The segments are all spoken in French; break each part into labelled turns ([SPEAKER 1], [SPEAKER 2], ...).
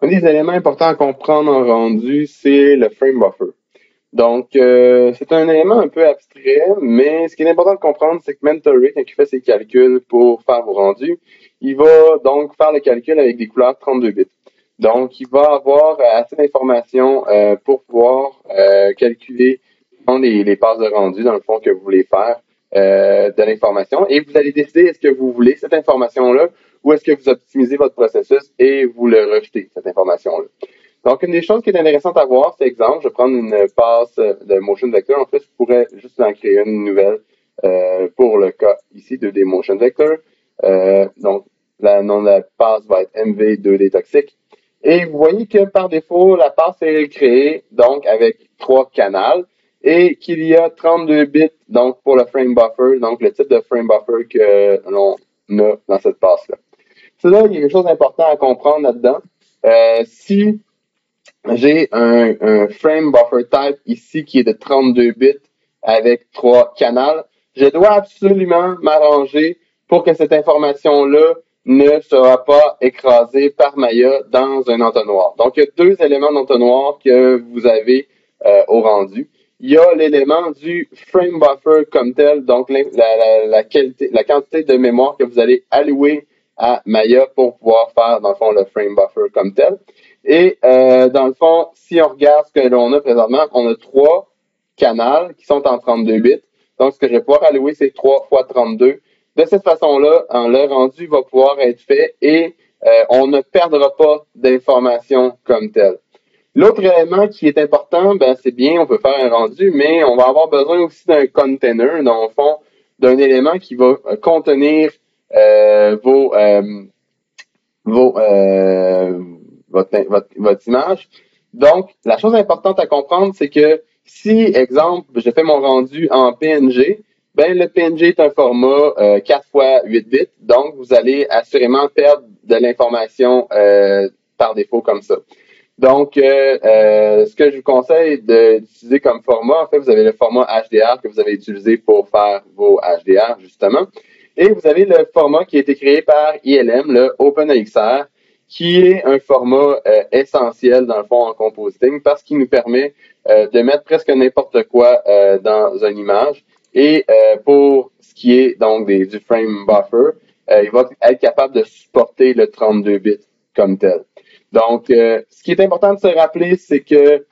[SPEAKER 1] Un des éléments importants à comprendre en rendu, c'est le frame buffer. Donc, c'est un élément un peu abstrait, mais ce qui est important de comprendre, c'est que Mentory, quand il fait ses calculs pour faire vos rendus, il va donc faire le calcul avec des couleurs 32 bits. Donc, il va avoir assez d'informations pour pouvoir calculer les passes de rendu, dans le fond, que vous voulez faire de l'information. Et vous allez décider est-ce que vous voulez cette information-là ou est-ce que vous optimisez votre processus et vous le rejetez, cette information-là. Donc, une des choses qui est intéressante à voir, c'est exemple, je vais prendre une passe de motion vector. En fait, je pourrais juste en créer une nouvelle pour le cas ici de des motion vector. Donc, le nom de la passe va être MV2D toxique. Et vous voyez que par défaut, la passe est créée donc avec 3 canaux et qu'il y a 32 bits donc pour le frame buffer, donc le type de frame buffer que l'on a dans cette passe-là. C'est là qu'il y a quelque chose d'important à comprendre là-dedans. Si j'ai un frame buffer type ici qui est de 32 bits avec 3 canaux. Je dois absolument m'arranger pour que cette information-là ne sera pas écrasée par Maya dans un entonnoir. Donc, il y a 2 éléments d'entonnoir que vous avez au rendu. Il y a l'élément du frame buffer comme tel, donc la quantité de mémoire que vous allez allouer à Maya pour pouvoir faire, dans le fond, le frame buffer comme tel. Et dans le fond, si on regarde ce que l'on a présentement, on a 3 canaux qui sont en 32 bits. Donc, ce que je vais pouvoir allouer, c'est 3 fois 32. De cette façon-là, le rendu va pouvoir être fait et on ne perdra pas d'informations comme tel. L'autre élément qui est important, ben c'est bien, on peut faire un rendu, mais on va avoir besoin aussi d'un container, dans le fond, d'un élément qui va contenir vos vos, votre image. Donc, la chose importante à comprendre, c'est que si, exemple, je fais mon rendu en PNG, ben le PNG est un format 4 fois 8 bits, donc vous allez assurément perdre de l'information par défaut comme ça. Donc, ce que je vous conseille d'utiliser comme format, en fait, vous avez le format HDR que vous avez utilisé pour faire vos HDR, justement. Et vous avez le format qui a été créé par ILM, le OpenEXR, qui est un format essentiel, dans le fond, en compositing, parce qu'il nous permet de mettre presque n'importe quoi dans une image. Et pour ce qui est donc du frame buffer, il va être capable de supporter le 32 bits comme tel. Donc, ce qui est important de se rappeler, c'est que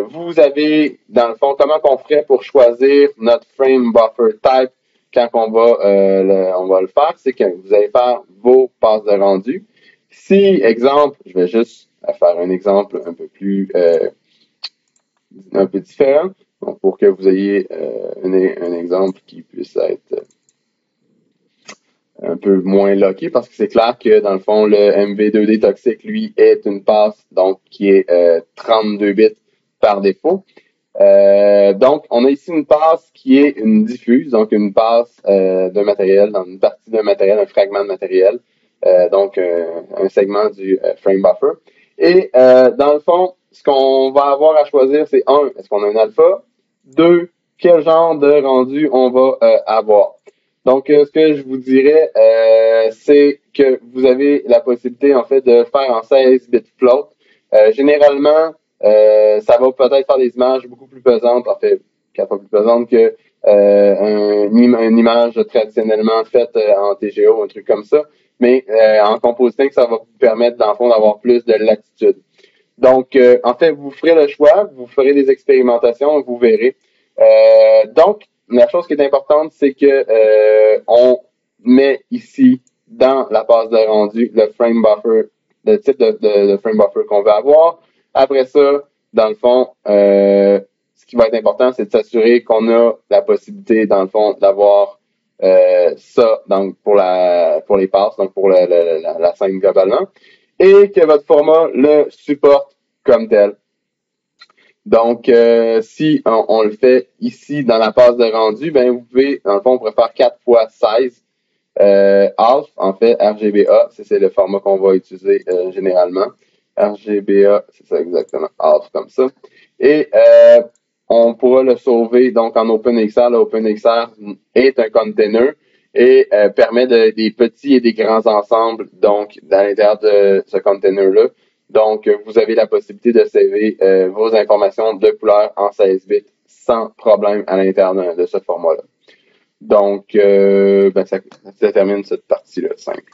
[SPEAKER 1] vous avez, dans le fond, comment qu'on ferait pour choisir notre frame buffer type quand on va le faire, c'est que vous allez faire vos passes de rendu. Si, exemple, je vais juste faire un exemple un peu différent, donc pour que vous ayez un exemple qui puisse être un peu moins locké, parce que c'est clair que, dans le fond, le MV2D toxique, lui, est une passe, donc, qui est 32 bits par défaut. Donc, on a ici une passe qui est une diffuse, donc une passe d'un matériel, dans une partie d'un matériel, un fragment de matériel, donc un segment du frame buffer. Et dans le fond, ce qu'on va avoir à choisir, c'est est-ce qu'on a un alpha? 2, quel genre de rendu on va avoir? Donc, ce que je vous dirais, c'est que vous avez la possibilité, en fait, de faire en 16 bits float. Généralement, ça va peut-être faire des images beaucoup plus pesantes, en fait, 4 fois plus pesantes que une image traditionnellement faite en TGO, un truc comme ça. Mais en compositing, ça va vous permettre, dans le fond, d'avoir plus de latitude. Donc, en fait, vous ferez le choix, vous ferez des expérimentations, vous verrez. Donc, la chose qui est importante, c'est que on met ici dans la passe de rendu le frame buffer, le type de frame buffer qu'on veut avoir. Après ça, dans le fond, ce qui va être important, c'est de s'assurer qu'on a la possibilité, dans le fond, d'avoir ça donc pour les passes, donc pour la scène globalement, et que votre format le supporte comme tel. Donc, si on le fait ici dans la passe de rendu, ben vous pouvez, dans le fond, on pourrait faire 4 fois 16 half, en fait, RGBA, c'est le format qu'on va utiliser généralement. RGBA, c'est ça exactement, half comme ça. Et on pourra le sauver donc en OpenXR. L'OpenXR est un container et permet des petits et des grands ensembles, donc, dans l'intérieur de ce container-là, Donc, vous avez la possibilité de saver vos informations de couleur en 16 bits sans problème à l'intérieur de ce format-là. Donc, ça termine cette partie-là, simple.